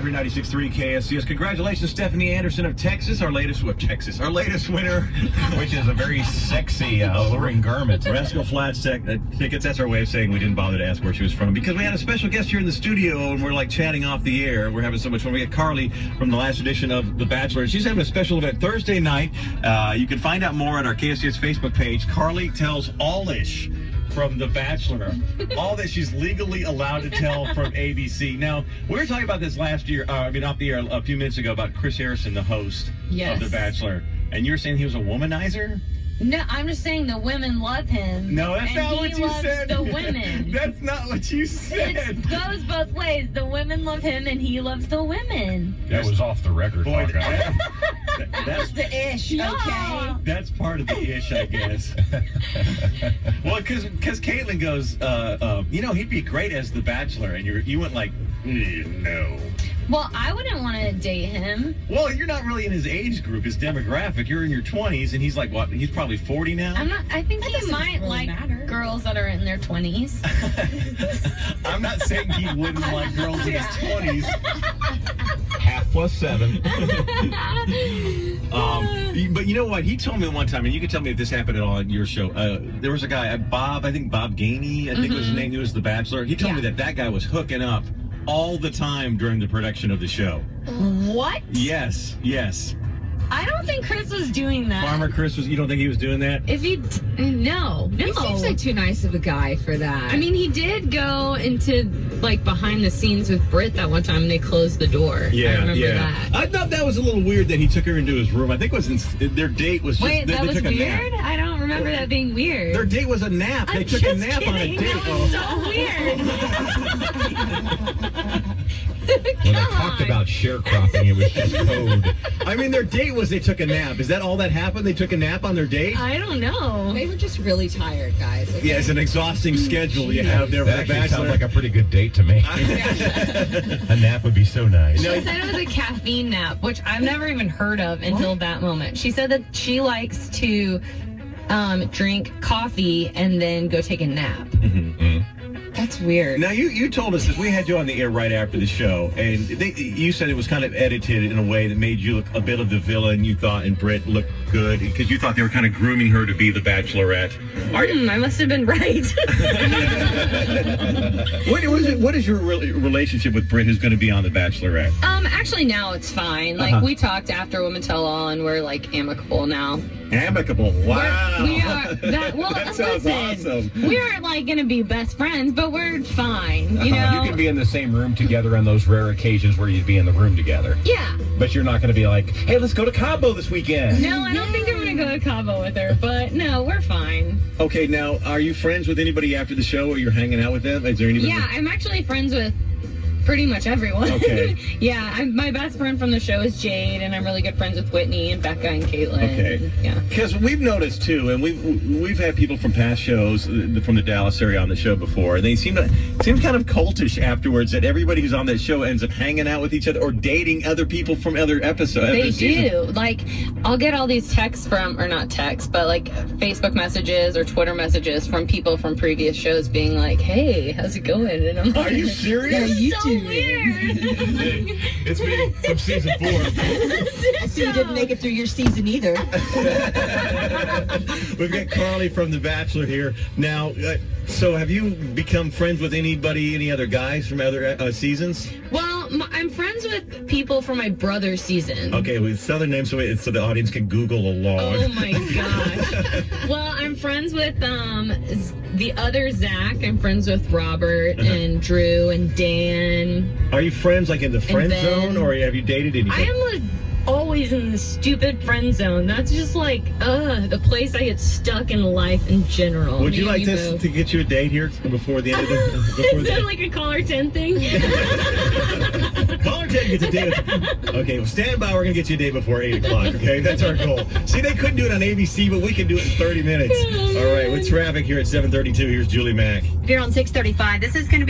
95, your 96.3 KSCS. Congratulations, Stephanie Anderson of Texas, our latest winner, which is a very sexy, alluring garment. Rascal Flats tickets. That's our way of saying we didn't bother to ask where she was from because we had a special guest here in the studio and we're like chatting off the air. We're having so much fun. We got Carly from the last edition of The Bachelor. She's having a special event Thursday night. You can find out more on our KSCS Facebook page. Carly tells all-ish from The Bachelor. All that she's legally allowed to tell from ABC. Now, we were talking about this last year, off the air a few minutes ago about Chris Harrison, the host of The Bachelor. And you're saying he was a womanizer? No, I'm just saying the women love him. No, that's not what you said. The women. That's not what you said. It goes both ways. The women love him and he loves the women. That was off the record. Boy, that's the ish, okay? That's part of the ish, I guess. Well, because Caitlin goes, he'd be great as The Bachelor, and you went like, no. Well, I wouldn't want to date him. Well, you're not really in his age group, his demographic. You're in your 20s, and he's like, what? He's probably 40 now? I think he might like girls that are in their 20s. I'm not saying he wouldn't like girls in his 20s. Half plus 7. But you know what? He told me one time, and you can tell me if this happened at all on your show. There was a guy, Bob Gainey, I think was his name. He was The Bachelor. He told me that guy was hooking up all the time during the production of the show. What? Yes. I don't think Chris was doing that. Farmer Chris you don't think he was doing that? No. He seems like too nice of a guy for that. I mean, he did go into, behind the scenes with Britt that one time and they closed the door. Yeah, I remember that. I thought that was a little weird that he took her into his room. I think it was their date was just... Wait, that was took a nap. weird? I don't remember that being weird. Their date was a nap. They took a nap on a date. That was so weird. When they talked about sharecropping, it was just code. I mean, their date was they took a nap. Is that all that happened? They took a nap on their date? I don't know. They were just really tired, guys. Okay? Yeah, it's an exhausting schedule you have there for The Bachelor. Sounds like a pretty good date to me. A nap would be so nice. She said it was a caffeine nap, which I've never even heard of until that moment. She said that she likes to drink coffee and then go take a nap. That's weird. Now, you told us this. We had you on the air right after the show, and you said it was kind of edited in a way that made you look a bit of the villain, you thought, and Britt looked good, because you thought they were kind of grooming her to be the Bachelorette. I must have been right. What is your relationship with Britt, who's going to be on the Bachelorette? Actually, now it's fine. We talked after Women Tell All, and we're, amicable now. Amicable? Wow. We are. That sounds awesome. We aren't, going to be best friends, but we're fine, You can be in the same room together on those rare occasions where you'd be in the room together. Yeah. But you're not going to be like, hey, let's go to Cabo this weekend. No, I don't think I'm going to go to Cabo with her, but no, we're fine. Okay, now, are you friends with anybody after the show, or you're hanging out with them? Is there anybody? Yeah, I'm actually friends with pretty much everyone. Okay. Yeah, my best friend from the show is Jade, and I'm really good friends with Whitney and Becca and Caitlin. Okay. Yeah. Because we've noticed too, and we've had people from past shows from the Dallas area on the show before, and they seem kind of cultish afterwards. That everybody who's on that show ends up hanging out with each other or dating other people from other episodes. They do. I'll get all these texts from, or not texts, but Facebook messages or Twitter messages from people from previous shows being like, "Hey, how's it going?" And I'm like, "Are you serious?" Yeah, you do. Weird. It's me from season 4. So you didn't make it through your season either. We've got Carly from The Bachelor here. Now, so have you become friends with any other guys from other seasons? Well, I'm friends with people from my brother's season. Okay, with Southern names so the audience can Google along. Oh my gosh. Well, I'm friends with the other Zach. I'm friends with Robert and Drew and Dan. Are you friends in the friend zone, or have you dated anybody? I am always in the stupid friend zone. That's just the place I get stuck in life in general. Would you like this to get you a date here before the end of the... Is that like a caller 10 thing? Caller 10 gets a date. Okay, well, stand by. We're going to get you a date before 8 o'clock, okay? That's our goal. See, they couldn't do it on ABC, but we can do it in 30 minutes. All right, with traffic here at 7:32, here's Julie Mack. If you're on 635, this is going to be